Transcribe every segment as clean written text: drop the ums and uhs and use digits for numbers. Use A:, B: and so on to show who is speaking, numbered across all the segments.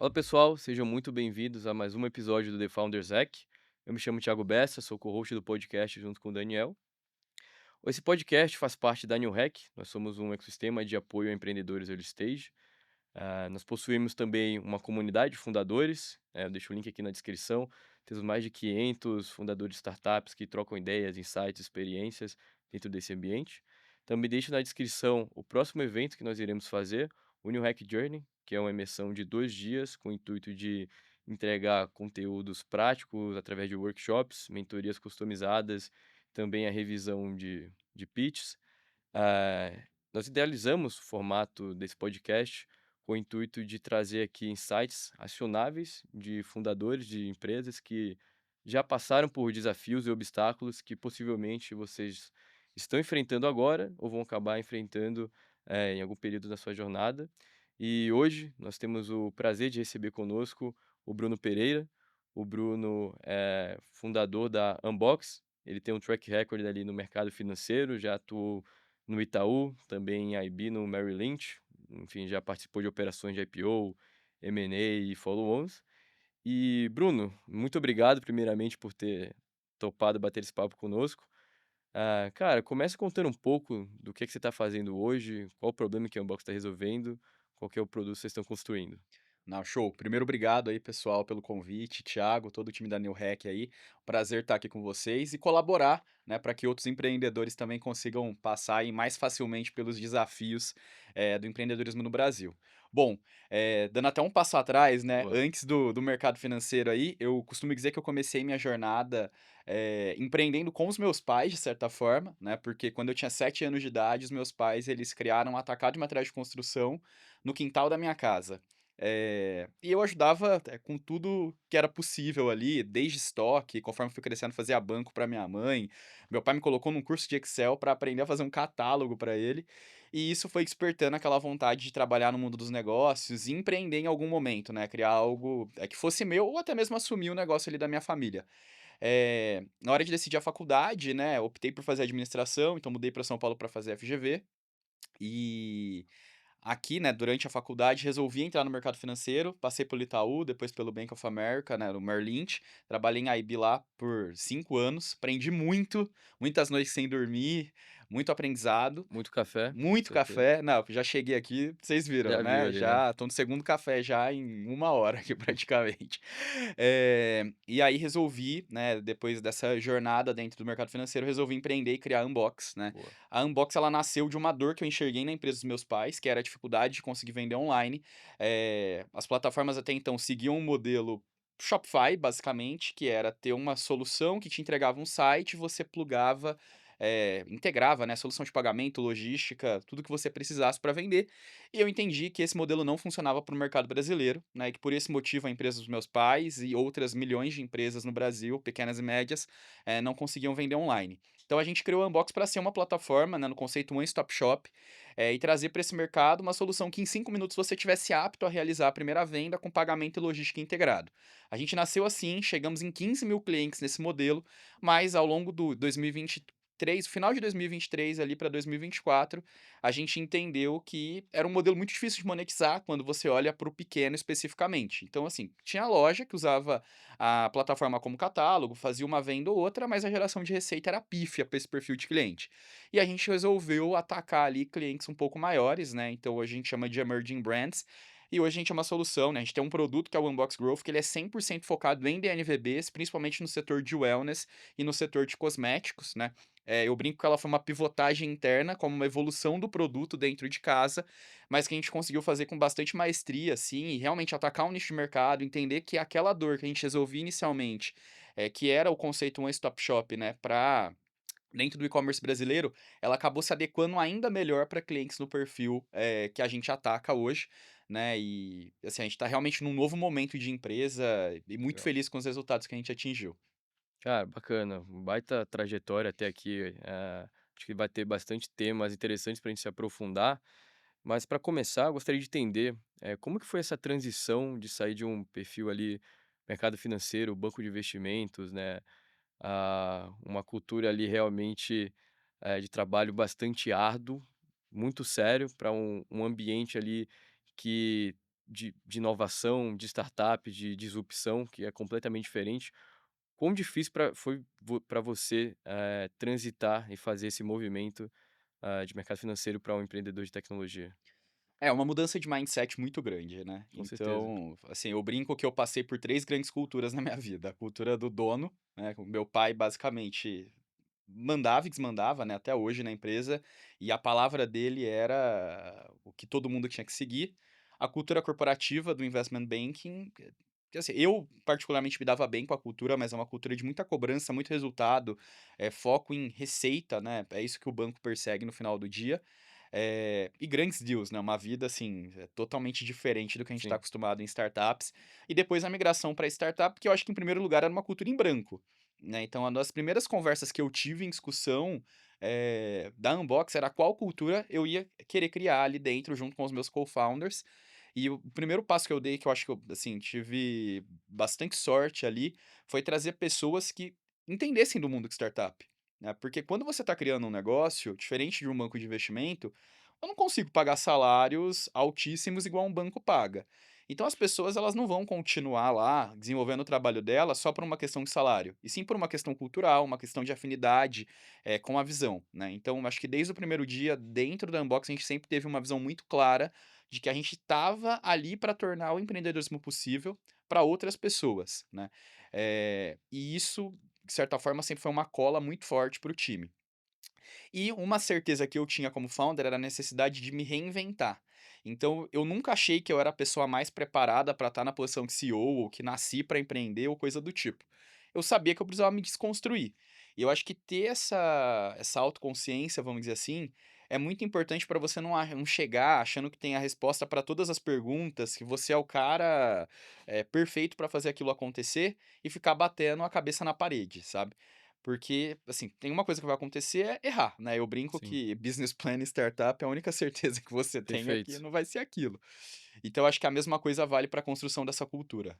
A: Olá pessoal, sejam muito bem-vindos a mais um episódio do The Founders Hack. Eu me chamo Thiago Bessa, sou co-host do podcast junto com o Daniel. Esse podcast faz parte da New Hack, nós somos um ecossistema de apoio a empreendedores early stage. Nós possuímos também uma comunidade de fundadores, eu deixo o link aqui na descrição. Temos mais de 500 fundadores de startups que trocam ideias, insights, experiências dentro desse ambiente. Também deixo na descrição o próximo evento que nós iremos fazer, o New Hack Journey, que é uma imersão de 2 dias com o intuito de entregar conteúdos práticos através de workshops, mentorias customizadas, também a revisão de pitches. Ah, Nós idealizamos o formato desse podcast com o intuito de trazer aqui insights acionáveis de fundadores de empresas que já passaram por desafios e obstáculos que possivelmente vocês estão enfrentando agora ou vão acabar enfrentando, em algum período da sua jornada. E hoje nós temos o prazer de receber conosco o Bruno Pereira. O Bruno é fundador da Unbox. Ele tem um track record ali no mercado financeiro, já atuou no Itaú, também em IB no Merrill Lynch, enfim, já participou de operações de IPO, M&A e follow-ons. E Bruno, muito obrigado primeiramente por ter topado bater esse papo conosco. Cara, comece contando um pouco do que você está fazendo hoje, qual o problema que a Unbox está resolvendo, qual que é o produto que vocês estão construindo.
B: Não, show. Primeiro, obrigado aí, pessoal, pelo convite, Thiago, todo o time da New Hack aí. Prazer estar aqui com vocês e colaborar, né, para que outros empreendedores também consigam passar aí mais facilmente pelos desafios do empreendedorismo no Brasil. Bom, dando até um passo atrás, né,
A: Boa.
B: antes do mercado financeiro aí, eu costumo dizer que eu comecei minha jornada empreendendo com os meus pais, de certa forma, né, porque quando eu tinha 7 anos de idade, os meus pais, eles criaram um atacado de materiais de construção no quintal da minha casa. E eu ajudava, com tudo que era possível ali, desde estoque, conforme fui crescendo, fazia banco para minha mãe. Meu pai me colocou num curso de Excel para aprender a fazer um catálogo para ele, e isso foi despertando aquela vontade de trabalhar no mundo dos negócios e empreender em algum momento, né, criar algo, que fosse meu ou até mesmo assumir o negócio ali da minha família. Na hora de decidir a faculdade, né, optei por fazer administração, então mudei para São Paulo para fazer FGV, e aqui, né, durante a faculdade, resolvi entrar no mercado financeiro, passei pelo Itaú, depois pelo Bank of America, né, no Merrill Lynch, trabalhei em IB lá por 5 anos, aprendi muito, muitas noites sem dormir, muito aprendizado.
A: Muito café, com
B: Muito
A: certeza.
B: café. Não, já cheguei aqui, vocês viram,
A: Já viu
B: né,
A: ali, né?
B: já tô no segundo café já em 1 hora aqui praticamente. E aí resolvi, né, depois dessa jornada dentro do mercado financeiro, resolvi empreender e criar a Unbox, né.
A: Boa.
B: A Unbox ela nasceu de uma dor que eu enxerguei na empresa dos meus pais, que era a dificuldade de conseguir vender online. As plataformas até então seguiam um modelo Shopify, basicamente, que era ter uma solução que te entregava um site, você plugava integrava, né, solução de pagamento, logística, tudo que você precisasse para vender. E eu entendi que esse modelo não funcionava para o mercado brasileiro, né, e que por esse motivo a empresa dos meus pais e outras milhões de empresas no Brasil, pequenas e médias, não conseguiam vender online. Então a gente criou a Unbox para ser uma plataforma, né, no conceito One Stop Shop, e trazer para esse mercado uma solução que em 5 minutos você tivesse apto a realizar a primeira venda com pagamento e logística integrado. A gente nasceu assim, chegamos em 15 mil clientes nesse modelo, mas ao longo do 2023, final de 2023 ali para 2024, a gente entendeu que era um modelo muito difícil de monetizar quando você olha para o pequeno especificamente. Então, assim, tinha loja que usava a plataforma como catálogo, fazia uma venda ou outra, mas a geração de receita era pífia para esse perfil de cliente. E a gente resolveu atacar ali clientes um pouco maiores, né? Então hoje a gente chama de emerging brands. E hoje a gente é uma solução, né? A gente tem um produto que é o Unbox Growth, que ele é 100% focado em DNVBs, principalmente no setor de wellness e no setor de cosméticos, né? Eu brinco que ela foi uma pivotagem interna, como uma evolução do produto dentro de casa, mas que a gente conseguiu fazer com bastante maestria, assim, e realmente atacar um nicho de mercado, entender que aquela dor que a gente resolvia inicialmente, que era o conceito One Stop Shop, né, para dentro do e-commerce brasileiro, ela acabou se adequando ainda melhor para clientes no perfil, que a gente ataca hoje, né, e, assim, a gente está realmente num novo momento de empresa e muito
A: Legal.
B: feliz com os resultados que a gente atingiu.
A: Cara, bacana, baita trajetória até aqui. Acho que vai ter bastante temas interessantes para a gente se aprofundar. Mas para começar, eu gostaria de entender como que foi essa transição de sair de um perfil ali, mercado financeiro, banco de investimentos, né, a uma cultura ali realmente de trabalho bastante árduo, muito sério, para um ambiente ali que de inovação, de startup, de disrupção, que é completamente diferente. Quão difícil foi para você, transitar e fazer esse movimento, de mercado financeiro para um empreendedor de tecnologia?
B: É uma mudança de mindset muito grande, né.
A: Com certeza.
B: Então, assim, eu brinco que eu passei por 3 grandes culturas na minha vida. A cultura do dono, né, o meu pai basicamente mandava e desmandava, né, até hoje na empresa, e a palavra dele era o que todo mundo tinha que seguir. A cultura corporativa do investment banking, que assim, eu particularmente me dava bem com a cultura, mas é uma cultura de muita cobrança, muito resultado, foco em receita, né, é isso que o banco persegue no final do dia. E grandes deals, né, uma vida, assim, totalmente diferente do que a gente está
A: Sim,
B: acostumado em startups. E depois a migração para startup, que eu acho que em primeiro lugar era uma cultura em branco, né, então uma das primeiras conversas que eu tive em discussão, da Unbox era qual cultura eu ia querer criar ali dentro junto com os meus co-founders. E o primeiro passo que eu dei, que eu acho que eu, assim, tive bastante sorte ali, foi trazer pessoas que entendessem do mundo de startup, né, porque quando você está criando um negócio, diferente de um banco de investimento, eu não consigo pagar salários altíssimos igual um banco paga. Então as pessoas elas não vão continuar lá desenvolvendo o trabalho delas só por uma questão de salário, e sim por uma questão cultural, uma questão de afinidade, com a visão, né. Então acho que desde o primeiro dia, dentro da Unbox, a gente sempre teve uma visão muito clara de que a gente estava ali para tornar o empreendedorismo possível para outras pessoas, né. E isso, de certa forma, sempre foi uma cola muito forte para o time. E uma certeza que eu tinha como founder era a necessidade de me reinventar. Então, eu nunca achei que eu era a pessoa mais preparada para estar na posição de CEO ou que nasci para empreender ou coisa do tipo. Eu sabia que eu precisava me desconstruir. E eu acho que ter essa autoconsciência, vamos dizer assim, é muito importante para você não chegar achando que tem a resposta para todas as perguntas, que você é o cara perfeito para fazer aquilo acontecer e ficar batendo a cabeça na parede, sabe? Porque, assim, tem uma coisa que vai acontecer é errar, né, eu brinco
A: sim,
B: que business plan e startup, a única certeza que você tem é que
A: perfeito.
B: não vai ser aquilo. Então acho que a mesma coisa vale para a construção dessa cultura.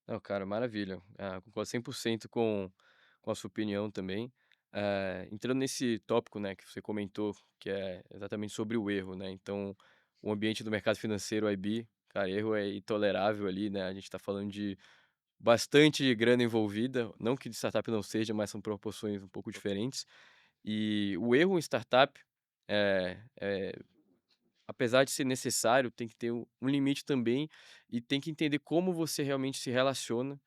A: Não, cara, maravilha. Concordo 100% com a sua opinião também. Entrando nesse tópico, né, que você comentou, que é exatamente sobre o erro, né, então, o ambiente do mercado financeiro IB, cara, erro é intolerável ali, né, a gente está falando de bastante grana envolvida, não que de startup não seja, mas são proporções um pouco diferentes. E o erro em startup, é apesar de ser necessário, tem que ter um limite também, e tem que entender como você realmente se relaciona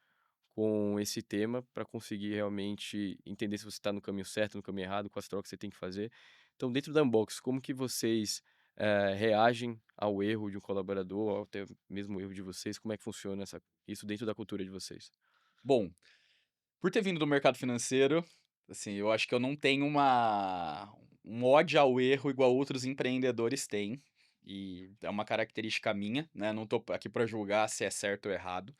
A: com esse tema para conseguir realmente entender se você está no caminho certo, no caminho errado, quais trocas você tem que fazer. Então, dentro da Unbox, como que vocês, reagem ao erro de um colaborador, ou até mesmo o erro de vocês? Como é que funciona isso dentro da cultura de vocês?
B: Bom, por ter vindo do mercado financeiro, assim, eu acho que eu não tenho um ódio ao erro igual outros empreendedores têm, e é uma característica minha, né, não tô aqui para julgar se é certo ou errado.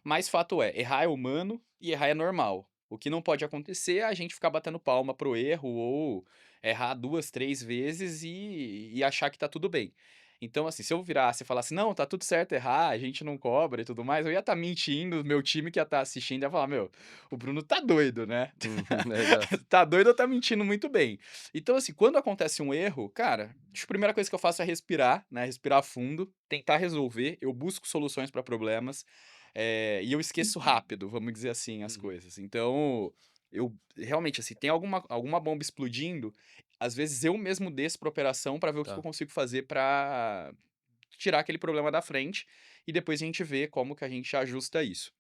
B: Mas fato é, errar é humano e errar é normal. O que não pode acontecer é a gente ficar batendo palma pro erro ou errar 2, 3 vezes e achar que tá tudo bem. Então, assim, se eu virasse e falasse: "Não, tá tudo certo errar, a gente não cobra e tudo mais", eu ia estar mentindo, meu time que ia estar assistindo ia falar: "Meu, o Bruno tá doido, né?
A: Uhum, exato.
B: Tá doido ou tá mentindo muito bem". Então, assim, quando acontece um erro, cara, acho que a primeira coisa que eu faço é respirar, né, respirar fundo, tentar resolver, eu busco soluções para problemas. E eu esqueço rápido, vamos dizer assim, as
A: Uhum,
B: coisas. Então, eu realmente, assim, tem alguma bomba explodindo, às vezes eu mesmo desço pra operação pra ver o que que eu
A: tá,
B: consigo fazer pra tirar aquele problema da frente, e depois a gente vê como que a gente ajusta isso.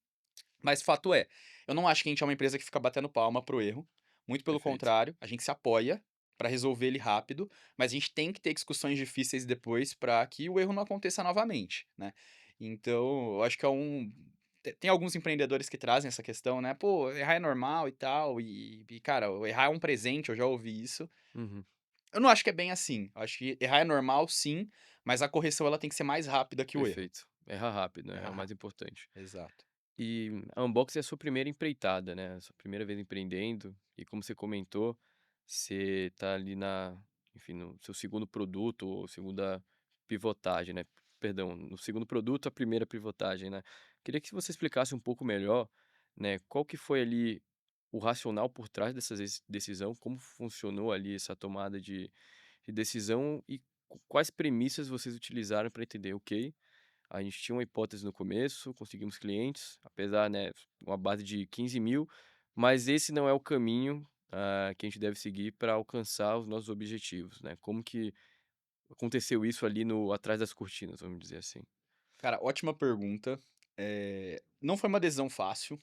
B: Mas fato é, eu não acho que a gente é uma empresa que fica batendo palma pro erro, muito pelo
A: perfeito.
B: contrário, a gente se apoia pra resolver ele rápido, mas a gente tem que ter discussões difíceis depois pra que o erro não aconteça novamente, né. Então, eu acho que é tem alguns empreendedores que trazem essa questão, né: "Pô, errar é normal e tal", e cara, o errar é um presente, eu já ouvi isso.
A: Uhum,
B: Eu não acho que é bem assim, eu acho que errar é normal sim, mas a correção ela tem que ser mais rápida que o erro.
A: perfeito. Errar rápido, né, é
B: Errar
A: o mais
B: rápido.
A: importante.
B: Exato.
A: E a Unbox é a sua primeira empreitada, né, a sua primeira vez empreendendo, e como você comentou, você tá ali enfim, no seu segundo produto ou segunda pivotagem, né, perdão, no segundo produto, a primeira pivotagem, né. Queria que você explicasse um pouco melhor, né, qual que foi ali o racional por trás dessa decisão, como funcionou ali essa tomada de decisão e quais premissas vocês utilizaram para entender: "Ok, A gente tinha uma hipótese no começo, conseguimos clientes, apesar, né, uma base de 15.000, mas esse não é o caminho, que a gente deve seguir para alcançar os nossos objetivos, né. Como que aconteceu isso ali no atrás das cortinas, vamos dizer assim?
B: Cara, ótima pergunta. Não foi uma decisão fácil.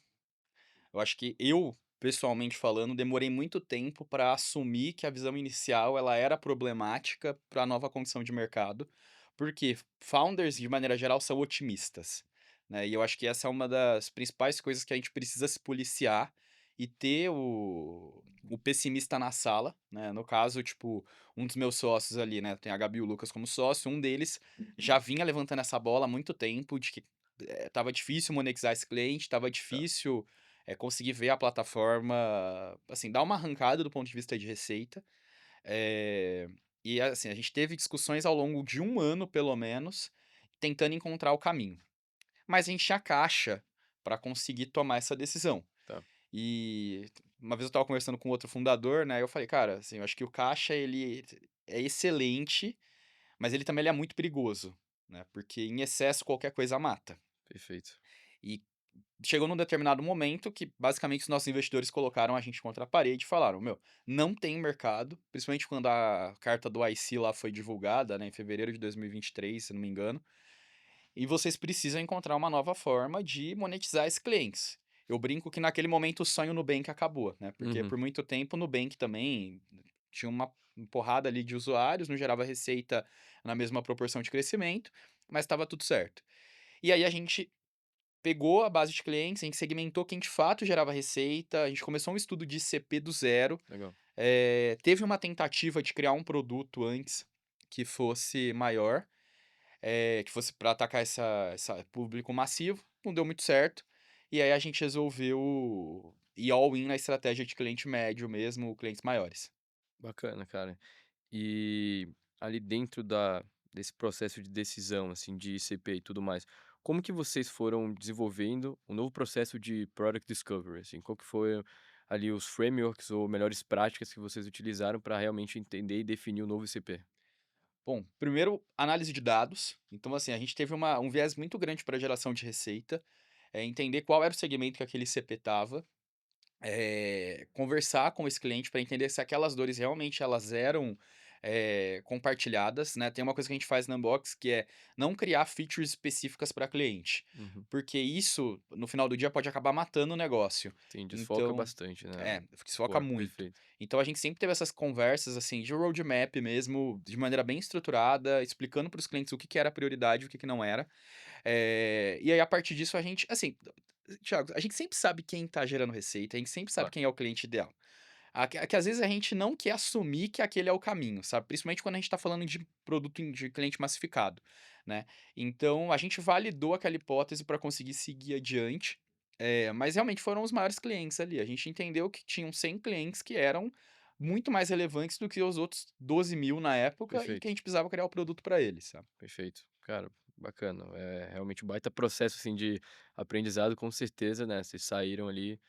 B: Eu acho que eu, pessoalmente falando, demorei muito tempo para assumir que a visão inicial ela era problemática para a nova condição de mercado, porque founders, de maneira geral, são otimistas, né? E eu acho que essa é uma das principais coisas que a gente precisa se policiar e ter o pessimista na sala, né? No caso, tipo, um dos meus sócios ali, né? Tem a Gabi e o Lucas como sócio, um deles já vinha levantando essa bola há muito tempo, de que tava difícil monetizar esse cliente, tava
A: Tá,
B: difícil conseguir ver a plataforma, assim, dar uma arrancada do ponto de vista de receita. Eh, e assim, a gente teve discussões ao longo de um ano, pelo menos, tentando encontrar o caminho. Mas a gente tinha caixa para conseguir tomar essa decisão.
A: tá,
B: E uma vez eu estava conversando com outro fundador, né, eu falei: "Cara, assim, eu acho que o caixa ele é excelente, mas ele também é muito perigoso, né, porque em excesso qualquer coisa mata".
A: perfeito.
B: E chegou num determinado momento que, basicamente, os nossos investidores colocaram a gente contra a parede e falaram: "Meu, não tem mercado", principalmente quando a carta do IC lá foi divulgada, né, em fevereiro de 2023, se não me engano, "e vocês precisam encontrar uma nova forma de monetizar esses clientes". Eu brinco que naquele momento o sonho Nubank acabou, né, porque
A: Uhum,
B: por muito tempo o Nubank também tinha uma porrada ali de usuários, não gerava receita na mesma proporção de crescimento, mas estava tudo certo. E aí a gente pegou a base de clientes, a gente segmentou quem de fato gerava receita, a gente começou um estudo de CP do zero,
A: legal.
B: teve uma tentativa de criar um produto antes que fosse maior, que fosse para atacar essa público massivo, não deu muito certo, e aí a gente resolveu ir all in na estratégia de cliente médio mesmo, clientes maiores.
A: Bacana, cara. E ali dentro desse processo de decisão, assim, de ICP e tudo mais, como que vocês foram desenvolvendo um novo processo de Product Discovery, assim? Qual que foi ali os frameworks ou melhores práticas que vocês utilizaram para realmente entender e definir o novo ICP?
B: Bom, primeiro, análise de dados. Então, assim, a gente teve um viés muito grande para geração de receita, entender qual era o segmento que aquele CP estava, conversar com esse cliente para entender se aquelas dores realmente elas eram, compartilhadas, né. Tem uma coisa que a gente faz na Unbox que é não criar features específicas para cliente,
A: Uhum.
B: porque isso, no final do dia, pode acabar matando o negócio.
A: Sim, desfoca
B: Então
A: bastante, né,
B: desfoca
A: core,
B: muito.
A: perfeito.
B: Então a gente sempre teve essas conversas, assim, de roadmap mesmo, de maneira bem estruturada, explicando para os clientes o que que era prioridade e o que que não era. E aí, a partir disso, a gente assim, Thiago, a gente sempre sabe quem tá gerando receita, a gente sempre sabe
A: Claro,
B: quem é o cliente ideal. Que às vezes a gente não quer assumir que aquele é o caminho, sabe, principalmente quando a gente tá falando de produto de cliente massificado, né. Então a gente validou aquela hipótese para conseguir seguir adiante, mas realmente foram os maiores clientes ali, a gente entendeu que tinham 100 clientes que eram muito mais relevantes do que os outros 12.000 na época e que a
A: perfeito,
B: gente precisava criar o produto para eles, sabe.
A: perfeito. Cara, bacana. É realmente um baita processo, assim, de aprendizado, com certeza, né, vocês saíram ali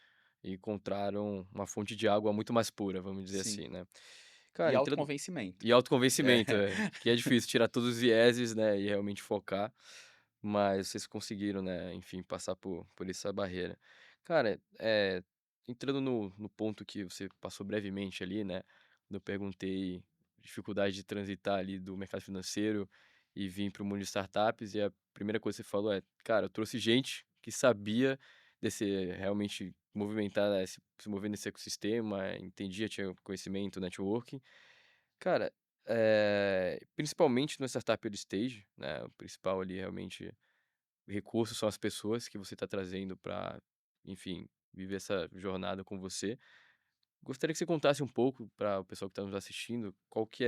A: e encontraram uma fonte de água muito mais pura, vamos dizer
B: Sim.
A: assim, né.
B: E
A: Cara, entrando
B: autoconvencimento.
A: e autoconvencimento,
B: É.
A: que é difícil tirar todos os vieses, né, e realmente focar, mas vocês conseguiram, né, enfim, passar por essa barreira. Cara, entrando no ponto que você passou brevemente ali, né, quando eu perguntei dificuldade de transitar ali do mercado financeiro e vir para o mundo de startups, e a primeira coisa que você falou é: "Cara, eu trouxe gente que sabia desse realmente movimentar, né, se mover nesse ecossistema, entendia, tinha conhecimento, networking". Cara, principalmente no startup early stage, né, o principal ali realmente recurso são as pessoas que você está trazendo para, enfim, viver essa jornada com você. Gostaria que você contasse um pouco para o pessoal que está nos assistindo, qual que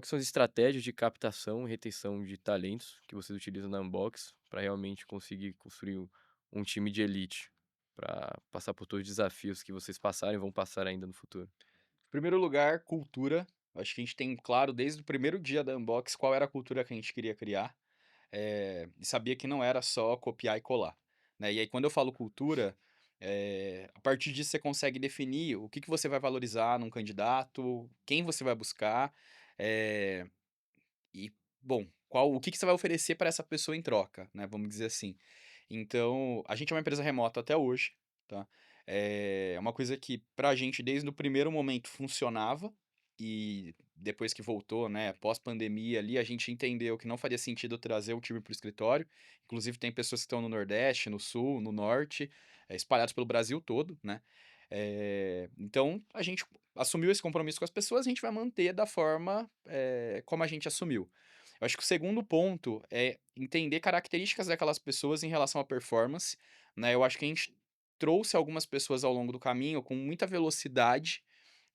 A: são as estratégias de captação e retenção de talentos que vocês utilizam na Unbox para realmente conseguir construir um time de elite, para passar por todos os desafios que vocês passaram e vão passar ainda no futuro.
B: Primeiro lugar, cultura. Acho que a gente tem claro desde o primeiro dia da Unbox qual era a cultura que a gente queria criar, e sabia que não era só copiar e colar, né. E aí quando eu falo cultura, a partir disso você consegue definir o que que você vai valorizar num candidato, quem você vai buscar, e, bom, o que que você vai oferecer para essa pessoa em troca, né, vamos dizer assim. Então, a gente é uma empresa remota até hoje, tá. É uma coisa que pra gente desde o primeiro momento funcionava, e depois que voltou, né, pós-pandemia ali, a gente entendeu que não faria sentido trazer o time para o escritório. Inclusive tem pessoas que estão no Nordeste, no Sul, no Norte, espalhados pelo Brasil todo, né. Então a gente assumiu esse compromisso com as pessoas, a gente vai manter da forma, como a gente assumiu. Eu acho que o segundo ponto é entender características daquelas pessoas em relação à performance, né. Eu acho que a gente trouxe algumas pessoas ao longo do caminho com muita velocidade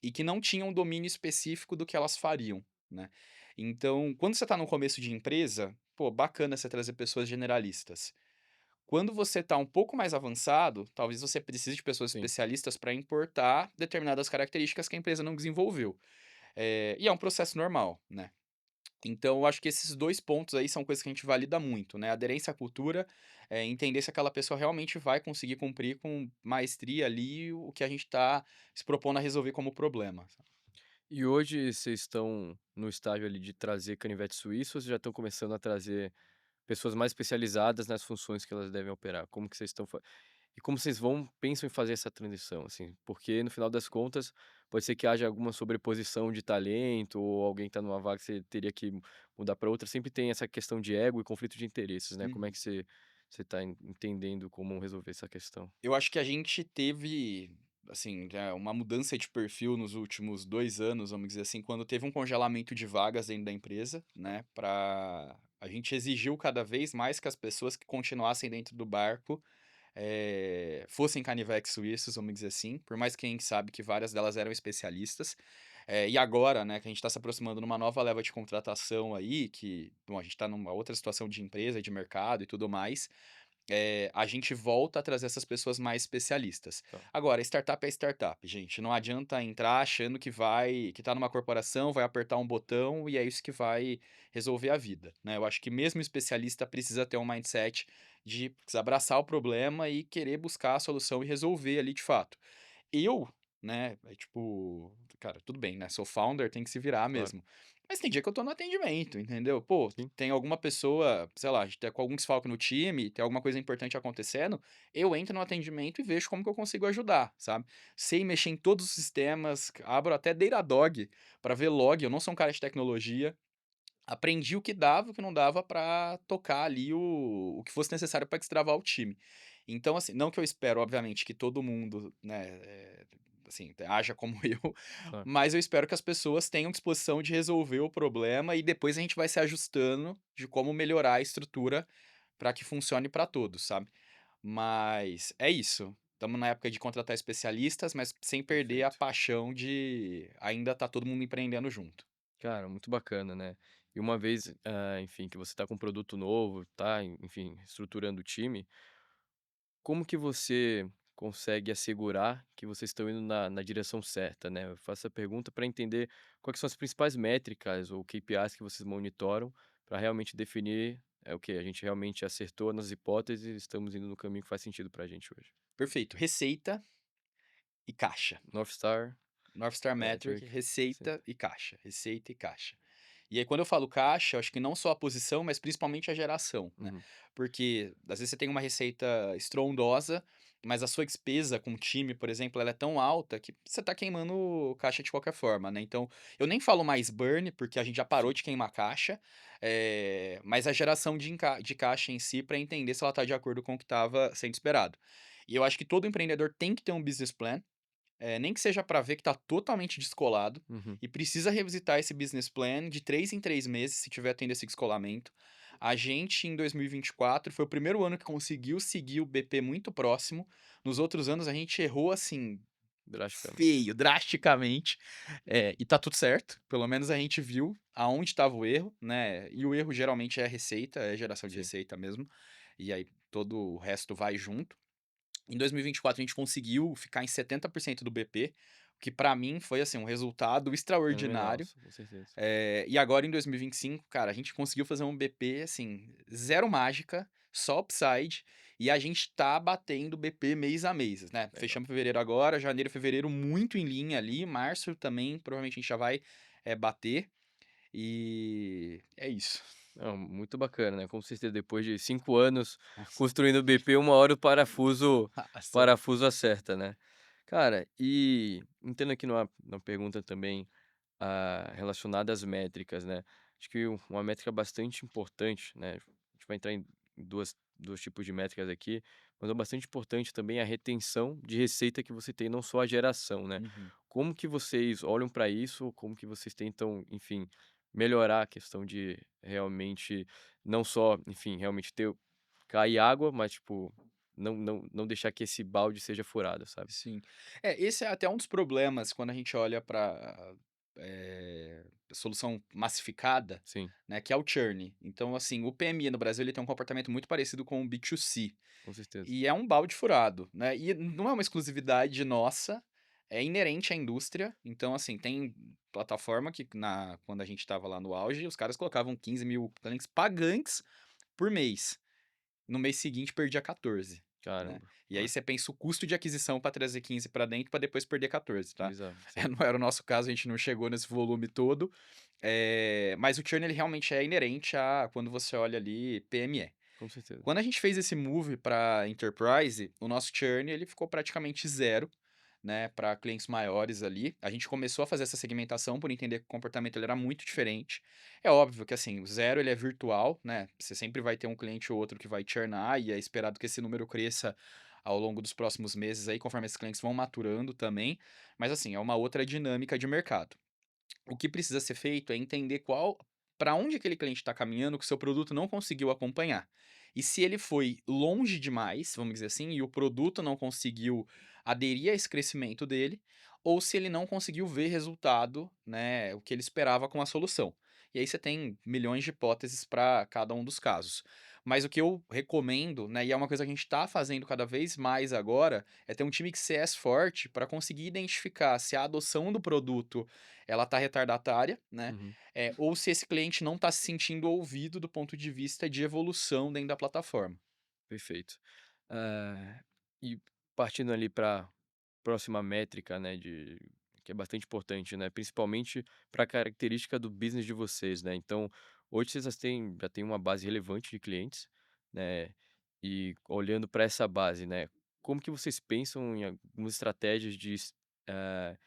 B: e que não tinham um domínio específico do que elas fariam, né. Então, quando você está no começo de empresa, pô, bacana você trazer pessoas generalistas. Quando você está um pouco mais avançado, talvez você precise de pessoas
A: Sim.
B: especialistas para importar determinadas características que a empresa não desenvolveu. E é um processo normal, né. Então eu acho que esses 2 pontos aí são coisas que a gente valida muito, né, aderência à cultura, entender se aquela pessoa realmente vai conseguir cumprir com maestria ali o que a gente está se propondo a resolver como problema.
A: E hoje vocês estão no estágio ali de trazer canivetes suíços ou já estão começando a trazer pessoas mais especializadas nas funções que elas devem operar? Como que vocês estão e como vocês pensam em fazer essa transição, assim? Porque no final das contas, pode ser que haja alguma sobreposição de talento ou alguém está numa vaga que você teria que mudar para outra, sempre tem essa questão de ego e conflito de interesses, né? Como é
B: Uhum.
A: que você está entendendo como resolver essa questão?
B: Eu acho que a gente teve, assim, uma mudança de perfil nos últimos 2 anos, vamos dizer assim, quando teve um congelamento de vagas dentro da empresa, né, a gente exigiu cada vez mais que as pessoas que continuassem dentro do barco, fossem canivetes suíços, vamos dizer assim, por mais que a gente sabe que várias delas eram especialistas. E agora, né, que a gente está se aproximando numa nova leva de contratação aí, que, bom, a gente está numa outra situação de empresa, de mercado e tudo mais, a gente volta a trazer essas pessoas mais especialistas.
A: Tá,
B: Agora, startup é startup, gente. Não adianta entrar achando que tá numa corporação, vai apertar um botão e é isso que vai resolver a vida, né? Eu acho que mesmo o especialista precisa ter um mindset de precisa abraçar o problema e querer buscar a solução e resolver ali de fato. Eu, né, tipo, cara, tudo bem, né, sou founder, tem que se virar
A: claro.
B: mesmo. Mas tem dia que eu tô no atendimento, entendeu? Pô,
A: Sim.
B: tem alguma pessoa, sei lá, a gente tá com algum desfalque no time, tem alguma coisa importante acontecendo, eu entro no atendimento e vejo como que eu consigo ajudar, sabe? Sei mexer em todos os sistemas, abro até Datadog pra ver log, eu não sou um cara de tecnologia, aprendi o que dava e o que não dava pra tocar ali o que fosse necessário pra destravar o time. Então, assim, não que eu espero, obviamente, que todo mundo, né, assim, haja como eu,
A: Claro.
B: mas eu espero que as pessoas tenham disposição de resolver o problema e depois a gente vai se ajustando de como melhorar a estrutura para que funcione para todos, sabe. Mas é isso, estamos na época de contratar especialistas, mas sem perder a
A: Perfeito.
B: paixão de ainda tá todo mundo empreendendo junto.
A: Cara, muito bacana, né. E uma vez, enfim, que você está com um produto novo, tá, enfim, estruturando o time, como que você consegue assegurar que vocês estão indo na direção certa, né? Eu faço essa pergunta para entender quais que são as principais métricas ou KPIs que vocês monitoram para realmente definir, o que a gente realmente acertou nas hipóteses e estamos indo no caminho que faz sentido para a gente hoje.
B: Perfeito, receita e caixa.
A: North Star,
B: North Star Metric,
A: Metric, sim.
B: receita e caixa, receita e caixa. E aí quando eu falo caixa, eu acho que não só a posição, mas principalmente a geração, né.
A: Uhum.
B: Porque às vezes você tem uma receita estrondosa, mas a sua despesa com o time, por exemplo, ela é tão alta que você tá queimando caixa de qualquer forma, né. Então, eu nem falo mais burn, porque a gente já parou
A: Sim,
B: de queimar caixa, mas a geração de caixa em si para entender se ela tá de acordo com o que estava sendo esperado. E eu acho que todo empreendedor tem que ter um business plan, nem que seja para ver que está totalmente descolado
A: uhum,
B: e precisa revisitar esse business plan de 3 em 3 meses, se tiver tendo esse descolamento. A gente, em 2024, foi o primeiro ano que conseguiu seguir o BP muito próximo. Nos outros anos, a gente errou, assim,
A: drasticamente.
B: feio, drasticamente, e tá tudo certo. Pelo menos a gente viu aonde estava o erro, né, e o erro geralmente é a receita, é geração de
A: Sim,
B: receita mesmo, e aí todo o resto vai junto. Em 2024 a gente conseguiu ficar em 70% do BP, o que pra mim foi, assim, um resultado
A: fenomenal,
B: extraordinário.
A: com certeza.
B: E agora em 2025, cara, a gente conseguiu fazer um BP, assim, zero mágica, só upside, e a gente tá batendo BP mês a mês, né.
A: Legal.
B: Fechamos fevereiro agora, janeiro e fevereiro muito em linha ali, março também provavelmente a gente já vai, bater, e é isso.
A: Não, muito bacana, né, com certeza depois de 5 anos
B: Nossa.
A: construindo o BP, uma hora o
B: Nossa.
A: parafuso acerta, né. Cara, e entrando aqui numa pergunta também, relacionada às métricas, né, acho que uma métrica bastante importante, né, a gente vai entrar em 2 tipos de métricas aqui, mas é bastante importante também a retenção de receita que você tem, não só a geração, né.
B: Uhum.
A: Como que vocês olham para isso? Como que vocês tentam, enfim, melhorar a questão de realmente não só, enfim, realmente ter cair água, mas, tipo, não deixar que esse balde seja furado, sabe?
B: Sim. É, esse é até um dos problemas quando a gente olha para solução massificada,
A: Sim,
B: né, que é o churn. Então, assim, o PME no Brasil ele tem um comportamento muito parecido com o B2C,
A: com certeza.
B: e é um balde furado, né, e não é uma exclusividade nossa, é inerente à indústria. Então, assim, tem plataforma que quando a gente estava lá no auge, os caras colocavam 15.000 clientes pagantes por mês. No mês seguinte perdia 14, né.
A: Caramba,
B: E aí você pensa o custo de aquisição para trazer 15 para dentro para depois perder 14, tá.
A: bizarro, sim,
B: Não era o nosso caso, a gente não chegou nesse volume todo, mas o churn ele realmente é inerente a quando você olha ali PME.
A: com certeza.
B: Quando a gente fez esse move para enterprise, o nosso churn ele ficou praticamente zero, né, para clientes maiores ali. A gente começou a fazer essa segmentação por entender que o comportamento ele era muito diferente. É óbvio que assim, o zero ele é virtual, né? Você sempre vai ter um cliente ou outro que vai churnar e é esperado que esse número cresça ao longo dos próximos meses aí, conforme esses clientes vão maturando também. Mas assim, é uma outra dinâmica de mercado. O que precisa ser feito é entender qual para onde aquele cliente está caminhando que o seu produto não conseguiu acompanhar. E se ele foi longe demais, vamos dizer assim, e o produto não conseguiu aderir a esse crescimento dele, ou se ele não conseguiu ver resultado, né, o que ele esperava com a solução. E aí você tem milhões de hipóteses para cada um dos casos. Mas o que eu recomendo, né, e é uma coisa que a gente está fazendo cada vez mais agora, é ter um time de CS forte para conseguir identificar se a adoção do produto ela tá retardatária, né,
A: Uhum,
B: ou se esse cliente não tá se sentindo ouvido do ponto de vista de evolução dentro da plataforma.
A: perfeito. E partindo ali para próxima métrica, né, que é bastante importante, né, principalmente para a característica do business de vocês, né. Então, hoje vocês já têm uma base relevante de clientes, né, e olhando para essa base, né, como que vocês pensam em algumas estratégias de eh,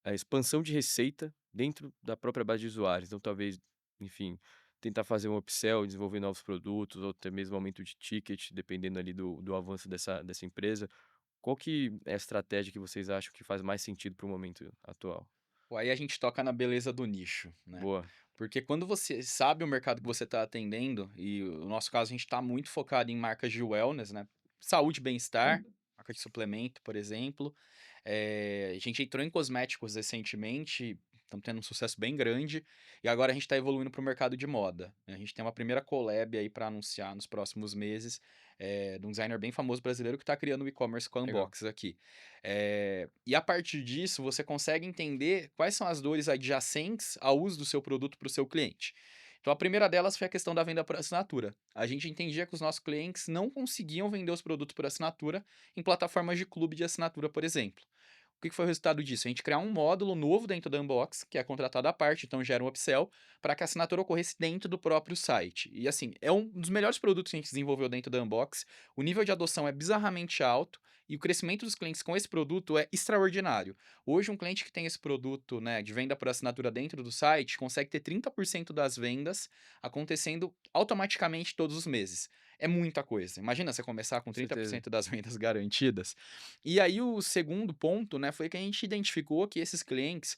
A: a expansão de receita dentro da própria base de usuários? Então talvez, enfim, tentar fazer um upsell, desenvolver novos produtos ou até mesmo aumento de ticket, dependendo ali do avanço dessa empresa. Qual que é a estratégia que vocês acham que faz mais sentido para o momento atual?
B: Pô, aí a gente toca na beleza do nicho, né.
A: Boa,
B: Porque quando você sabe o mercado que você está atendendo, e o nosso caso a gente está muito focado em marcas de wellness, né, saúde e bem-estar, marca de suplemento, por exemplo. A gente entrou em cosméticos recentemente, estamos tendo um sucesso bem grande, e agora a gente está evoluindo para o mercado de moda, né. A gente tem uma primeira collab aí para anunciar nos próximos meses, de um designer bem famoso brasileiro que está criando o e-commerce com a
A: legal.
B: Unbox aqui. E a partir disso, você consegue entender quais são as dores adjacentes ao uso do seu produto para o seu cliente. Então, a primeira delas foi a questão da venda por assinatura. A gente entendia que os nossos clientes não conseguiam vender os produtos por assinatura em plataformas de clube de assinatura, por exemplo. O que que foi o resultado disso? A gente criar um módulo novo dentro da Unbox, que é contratado à parte, então gera um upsell, para que a assinatura ocorresse dentro do próprio site. E assim, é um dos melhores produtos que a gente desenvolveu dentro da Unbox. O nível de adoção é bizarramente alto e o crescimento dos clientes com esse produto é extraordinário. Hoje, um cliente que tem esse produto, né, de venda por assinatura dentro do site consegue ter 30% das vendas acontecendo automaticamente todos os meses. É muita coisa. Imagina você começar com
A: Com
B: trinta por
A: certeza.
B: cento das vendas garantidas. E aí o segundo ponto, né, foi que a gente identificou que esses clientes,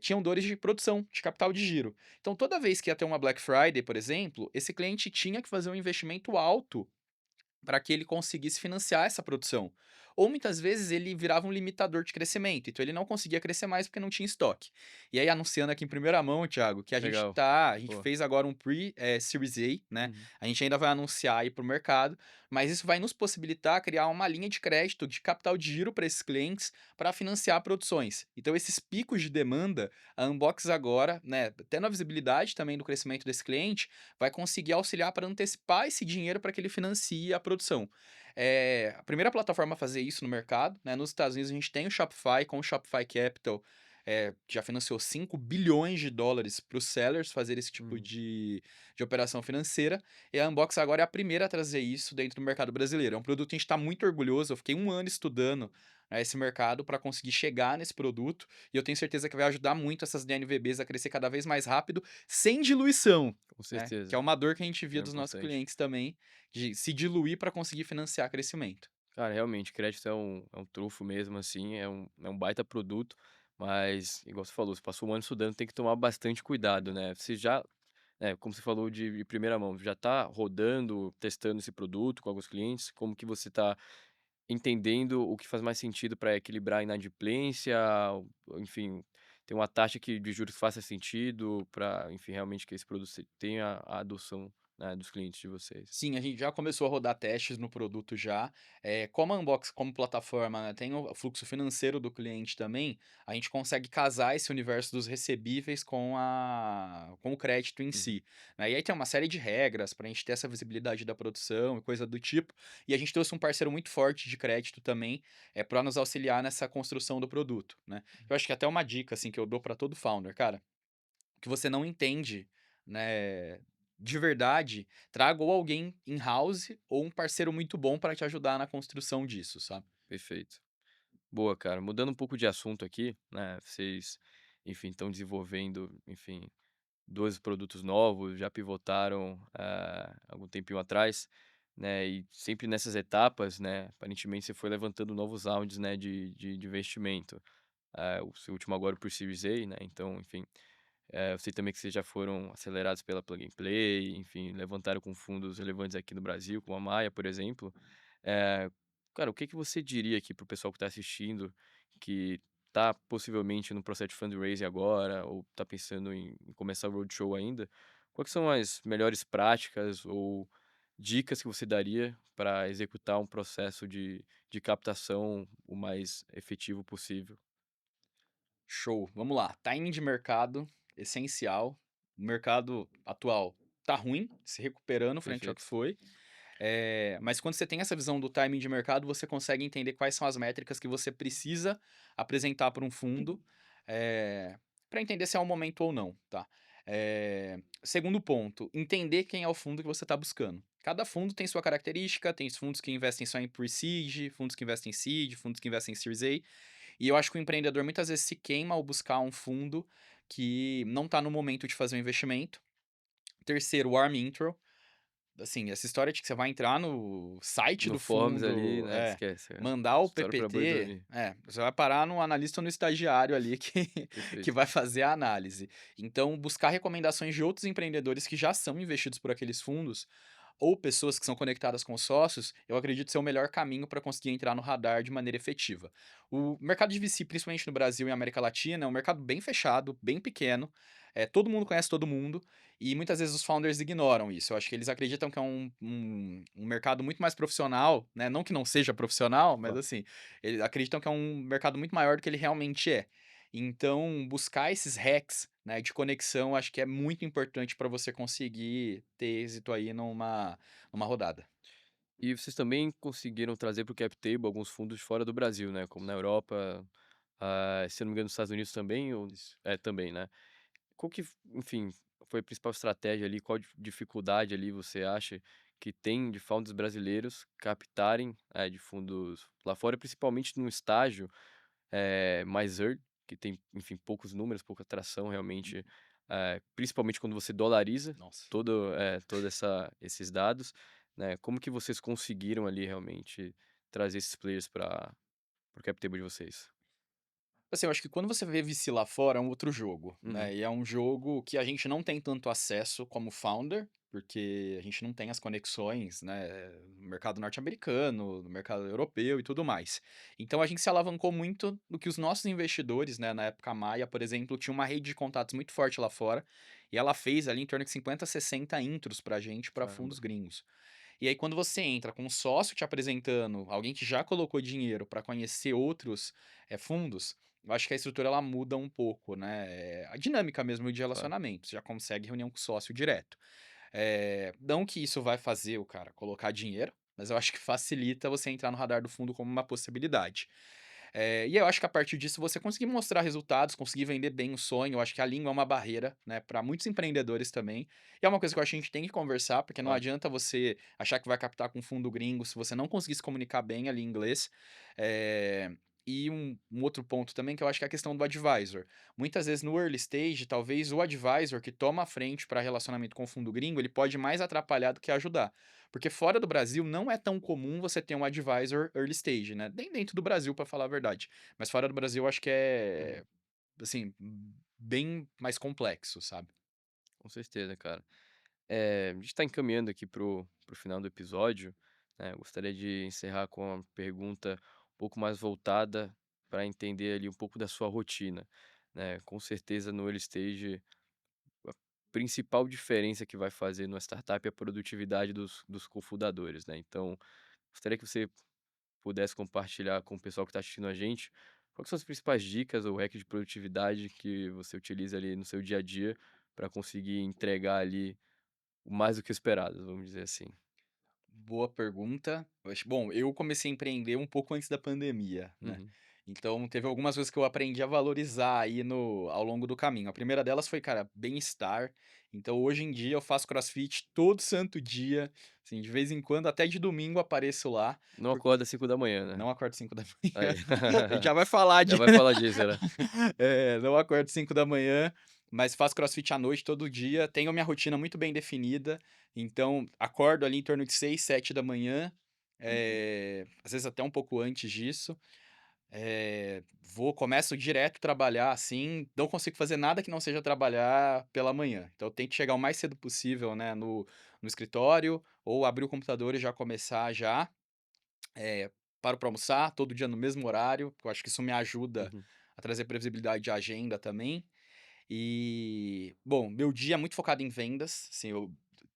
B: tinham dores de produção, de capital de giro. Então toda vez que ia ter uma Black Friday, por exemplo, esse cliente tinha que fazer um investimento alto para que ele conseguisse financiar essa produção. Ou muitas vezes ele virava um limitador de crescimento, então ele não conseguia crescer mais porque não tinha estoque. E aí anunciando aqui em primeira mão, Thiago, que
A: Legal.
B: a gente
A: Boa.
B: fez agora um Series A, né?
A: Uhum.
B: A gente ainda vai anunciar aí para o mercado, mas isso vai nos possibilitar criar uma linha de crédito de capital de giro para esses clientes para financiar produções. Então esses picos de demanda, a Unbox agora, né, tendo a visibilidade também do crescimento desse cliente, vai conseguir auxiliar para antecipar esse dinheiro para que ele financie a produção. A primeira plataforma a fazer isso no mercado, né? Nos Estados Unidos a gente tem o Shopify com o Shopify Capital. já financiou US$ 5 bilhões para os sellers fazer esse tipo
A: Hum,
B: de operação financeira, e a Unbox agora é a primeira a trazer isso dentro do mercado brasileiro. É um produto que a gente está muito orgulhoso, eu fiquei um ano estudando, né, esse mercado para conseguir chegar nesse produto, e eu tenho certeza que vai ajudar muito essas DNVBs a crescer cada vez mais rápido, sem diluição,
A: com
B: né, que é
A: certeza,
B: uma dor que a gente
A: isso
B: via
A: é
B: dos nossos
A: importante.
B: clientes também, de se diluir para conseguir financiar crescimento.
A: Cara, realmente, crédito é um trunfo mesmo, assim, é um baita produto, mas, igual você falou, você passou um ano estudando, tem que tomar bastante cuidado, né? Você já, como você falou de primeira mão, já tá rodando, testando esse produto com alguns clientes, como que você tá entendendo o que faz mais sentido para equilibrar a inadimplência, enfim, tem uma taxa de juros que faça sentido para, enfim, realmente que esse produto tenha a adoção, né, dos clientes de vocês.
B: Sim, a gente já começou a rodar testes no produto já. Como a Unbox, como plataforma, né, tem o fluxo financeiro do cliente também, a gente consegue casar esse universo dos recebíveis com o crédito em
A: Uhum,
B: si, né. E aí tem uma série de regras para a gente ter essa visibilidade da produção e coisa do tipo. E a gente trouxe um parceiro muito forte de crédito também, para nos auxiliar nessa construção do produto, né. Eu acho que até uma dica, assim, que eu dou para todo founder, cara, que você não entende, né, de verdade, traga ou alguém in-house ou um parceiro muito bom para te ajudar na construção disso, sabe.
A: perfeito. Boa, cara. Mudando um pouco de assunto aqui, né? Vocês, enfim, estão desenvolvendo, enfim, 2 produtos novos, já pivotaram algum tempinho atrás, né? E sempre nessas etapas, né? Aparentemente você foi levantando novos rounds, né? De investimento. O seu último agora por Series A, né? Então, enfim, eu sei também que vocês já foram acelerados pela Plug and Play, enfim, levantaram com fundos relevantes aqui no Brasil, como a Maia, por exemplo. Eh, cara, o que que você diria aqui para o pessoal que está assistindo, que está possivelmente no processo de fundraising agora, ou está pensando em começar o roadshow ainda? Quais são as melhores práticas ou dicas que você daria para executar um processo de captação o mais efetivo possível?
B: Show, vamos lá. Timing de mercado, essencial. O mercado atual tá ruim, se recuperando frente ao que
A: Perfeito.
B: foi. Mas quando você tem essa visão do timing de mercado, você consegue entender quais são as métricas que você precisa apresentar para um fundo, para entender se é o momento ou não, tá. Segundo ponto, entender quem é o fundo que você está buscando. Cada fundo tem sua característica, tem fundos que investem só em Pre-Seed, fundos que investem em Seed, fundos que investem em Series A, e eu acho que o empreendedor muitas vezes se queima ao buscar um fundo que não está no momento de fazer o investimento. Terceiro, warm intro. Assim, essa história de que você vai entrar no site
A: No
B: do
A: Forms ali,
B: fundo,
A: né, esquece,
B: mandar o
A: história para boi
B: PPT,
A: dormir.
B: você vai parar no analista ou no estagiário ali que
A: Perfeito.
B: vai fazer a análise. Então, buscar recomendações de outros empreendedores que já são investidos por aqueles fundos, ou pessoas que são conectadas com sócios, eu acredito ser o melhor caminho para conseguir entrar no radar de maneira efetiva. O mercado de VC, principalmente no Brasil e América Latina, é um mercado bem fechado, bem pequeno, todo mundo conhece todo mundo, e muitas vezes os founders ignoram isso. Eu acho que eles acreditam que é um mercado muito mais profissional, né? Não que não seja profissional, mas
A: Claro.
B: assim, eles acreditam que é um mercado muito maior do que ele realmente é. Então, buscar esses hacks, né, de conexão, acho que é muito importante para você conseguir ter êxito aí numa rodada.
A: E vocês também conseguiram trazer para o cap table alguns fundos de fora do Brasil, né, como na Europa, se eu não me engano nos Estados Unidos também ou
B: Isso.
A: também, né. Qual que enfim, foi a principal estratégia ali, qual dificuldade ali você acha que tem de founders brasileiros captarem, de fundos lá fora, principalmente num estágio mais early, que tem, enfim, poucos números, pouca atração realmente, principalmente quando você dolariza
B: Nossa.
A: toda essa esses dados, né, como que vocês conseguiram ali realmente trazer esses players para o cap table de vocês?
B: Assim, eu acho que quando você vê VC lá fora é um outro jogo,
A: Uhum,
B: né, e é um jogo que a gente não tem tanto acesso como founder, porque a gente não tem as conexões, né, no mercado norte-americano, no mercado europeu e tudo mais. Então a gente se alavancou muito no que os nossos investidores, né, na época a Maia, por exemplo, tinha uma rede de contatos muito forte lá fora, e ela fez ali em torno de 50, 60 intros pra gente, pra
A: caramba,
B: fundos gringos. E aí quando você entra com um sócio te apresentando, alguém que já colocou dinheiro para conhecer outros, fundos, eu acho que a estrutura ela muda um pouco, né, a dinâmica mesmo de
A: claro.
B: relacionamento, você já consegue reunião com o sócio direto. Não que isso vai fazer o cara colocar dinheiro, mas eu acho que facilita você entrar no radar do fundo como uma possibilidade. E eu acho que a partir disso você conseguir mostrar resultados, conseguir vender bem o sonho, eu acho que a língua é uma barreira, né, para muitos empreendedores também. E é uma coisa que eu acho que a gente tem que conversar, porque não
A: Claro.
B: adianta você achar que vai captar com fundo gringo se você não conseguir se comunicar bem ali em inglês. Eh, e um outro ponto também que eu acho que é a questão do advisor. Muitas vezes no early stage, talvez o advisor que toma a frente para relacionamento com o fundo gringo, ele pode mais atrapalhar do que ajudar. Porque fora do Brasil não é tão comum você ter um advisor early stage, né? Nem dentro do Brasil, para falar a verdade. Mas fora do Brasil, eu acho que é,
A: Uhum.
B: assim, bem mais complexo, sabe?
A: Com certeza, cara. A gente está encaminhando aqui pro final do episódio, né, eu gostaria de encerrar com uma pergunta um pouco mais voltada para entender ali um pouco da sua rotina, né. Com certeza no early stage, a principal diferença que vai fazer numa startup é a produtividade dos cofundadores, né. Então, gostaria que você pudesse compartilhar com o pessoal que está assistindo a gente, quais são as principais dicas ou hack de produtividade que você utiliza ali no seu dia a dia para conseguir entregar ali o mais do que o esperado, vamos dizer assim.
B: Boa pergunta. Bom, eu comecei a empreender um pouco antes da pandemia, né?
A: Uhum.
B: Então, teve algumas coisas que eu aprendi a valorizar aí no, ao longo do caminho. A primeira delas foi, cara, bem-estar. Então, hoje em dia, eu faço CrossFit todo santo dia. Assim, de vez em quando, até de domingo, apareço lá.
A: Não
B: Porque
A: acorda às 5 da manhã, né.
B: não acordo 5 da manhã.
A: Aí.
B: A gente já vai falar
A: Já
B: de.
A: vai falar disso, né.
B: Não acordo 5 da manhã, mas faço crossfit à noite todo dia, tenho minha rotina muito bem definida, então acordo ali em torno de 6, 7 da manhã,
A: Uhum,
B: às vezes até um pouco antes disso, começo direto trabalhar, assim, não consigo fazer nada que não seja trabalhar pela manhã, então eu tento chegar o mais cedo possível, né, no escritório, ou abrir o computador e já começar já, eh, paro para almoçar, todo dia no mesmo horário, porque eu acho que isso me ajuda
A: uhum.
B: a trazer previsibilidade de agenda também. E, bom, meu dia é muito focado em vendas, assim, eu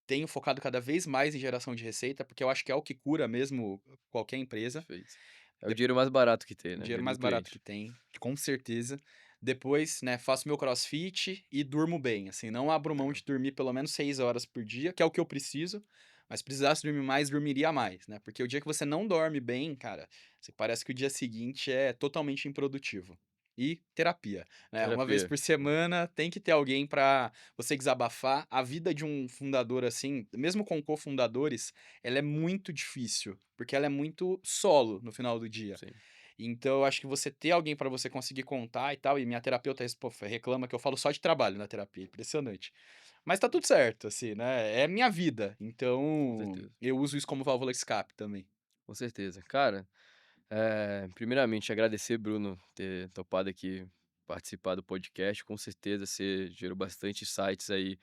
B: tenho focado cada vez mais em geração de receita, porque eu acho que é o que cura mesmo qualquer empresa.
A: Perfeito. É o dinheiro mais barato que tem,
B: O
A: né,
B: dinheiro
A: dinheiro
B: mais
A: do
B: barato que
A: cliente.
B: tem, com certeza. Depois, né, faço meu crossfit e durmo bem, assim, não abro mão
A: Legal.
B: de dormir pelo menos 6 horas por dia, que é o que eu preciso, mas precisasse dormir mais, dormiria mais, né? Porque o dia que você não dorme bem, cara, você parece que o dia seguinte é totalmente improdutivo. E terapia, né? Uma vez
A: Terapia.
B: por semana tem que ter alguém para você desabafar. A vida de um fundador assim, mesmo com cofundadores, ela é muito difícil, porque ela é muito solo no final do dia.
A: Sim.
B: Então, eu acho que você ter alguém para você conseguir contar e tal, e minha terapeuta reclama que eu falo só de trabalho na terapia, impressionante. Mas tá tudo certo, assim, né? É minha vida,
A: Com
B: então
A: certeza,
B: eu uso isso como válvula de escape também.
A: com certeza. Cara, primeiramente agradecer, Bruno, ter topado aqui participar do podcast. Com certeza você gerou bastante insights aí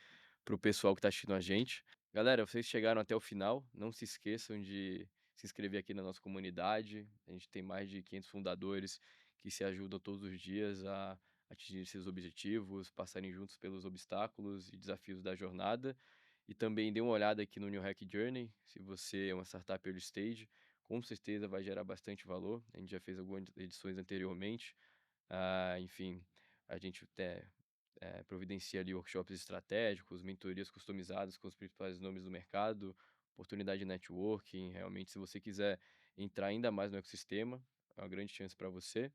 A: para o pessoal que está assistindo a gente. Galera, vocês chegaram até o final, não se esqueçam de se inscrever aqui na nossa comunidade. A gente tem mais de 500 fundadores que se ajudam todos os dias a atingir seus objetivos, passarem juntos pelos obstáculos e desafios da jornada. E também dê uma olhada aqui no New Hack Journey, se você é uma startup early stage, com certeza vai gerar bastante valor. A gente já fez algumas edições anteriormente. Enfim, a gente providencia ali workshops estratégicos, mentorias customizadas com os principais nomes do mercado, oportunidade de networking. Realmente, se você quiser entrar ainda mais no ecossistema, é uma grande chance para você.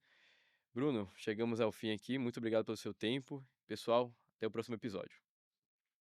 A: Bruno, chegamos ao fim aqui. Muito obrigado pelo seu tempo. Pessoal, até o próximo episódio.